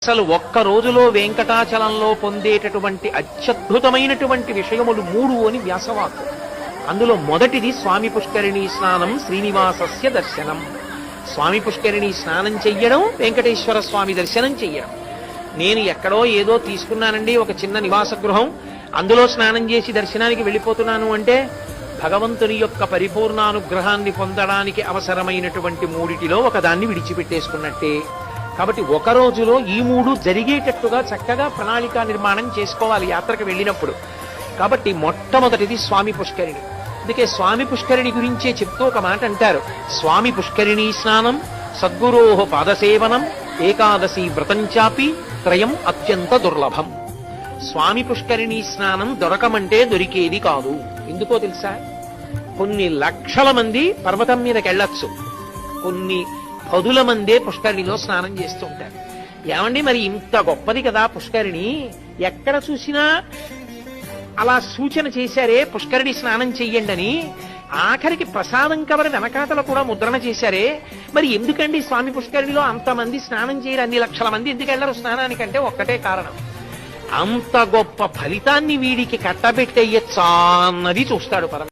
అసలు ఒక్క రోజులో వెంకటాచలంలో పొందేటటువంటి అత్యద్భుతమైనటువంటి విషయములు 3 అని వ్యాసవాక్కు. అందులో మొదటిది స్వామి పుష్కరిణీ స్నానం, శ్రీనివాసస్య దర్శనం. స్వామి పుష్కరిణీ స్నానం చెయ్యడం, వెంకటేశ్వర స్వామి దర్శనం చెయ్యడం. నేను ఎక్కడో ఏదో తీసుకున్నానండి ఒక చిన్న నివాస గృహం, అందులో స్నానం చేసి దర్శనానికి వెళ్ళిపోతున్నాను అంటే భగవంతుని యొక్క పరిపూర్ణానుగ్రహాన్ని పొందడానికి అవసరమైనటువంటి 3టిలో ఒకదాన్ని విడిచిపెట్టేసుకున్నట్టే. కాబట్టి ఒక రోజులో ఈ 3 జరిగేటట్టుగా చక్కగా ప్రణాళికా నిర్మాణం చేసుకోవాలి యాత్రకు వెళ్ళినప్పుడు. కాబట్టి మొట్టమొదటిది స్వామి పుష్కరిణి. అందుకే స్వామి పుష్కరిణి గురించే చెప్తూ ఒక మాట అంటారు, స్వామి పుష్కరిణీ స్నానం సద్గురోః పాదసేవనం ఏకాదశి వ్రతంచాపి త్రయం అత్యంత దుర్లభం. స్వామి పుష్కరిణీ స్నానం దొరకమంటే దొరికేది కాదు. ఎందుకో తెలుసా? కొన్ని లక్షల మంది పర్వతం మీదకి వెళ్ళొచ్చు, కొన్ని పదుల మందే పుష్కరిణిలో స్నానం చేస్తుంటారు. ఏమండి మరి ఇంత గొప్పది కదా పుష్కరిణి, ఎక్కడ చూసినా అలా సూచన చేశారే పుష్కరిణి స్నానం చెయ్యండి అని, ఆఖరికి ప్రసాదం కవర్ వెనకాతల కూడా ముద్రణ చేశారే, మరి ఎందుకండి స్వామి పుష్కరిణిలో అంతమంది స్నానం చేయరు, అన్ని లక్షల మంది ఎందుకు వెళ్ళరు స్నానానికంటే ఒక్కటే కారణం, అంత గొప్ప ఫలితాన్ని వీడికి కట్టబెట్టేయచ్చా అన్నది చూస్తాడు పరమ.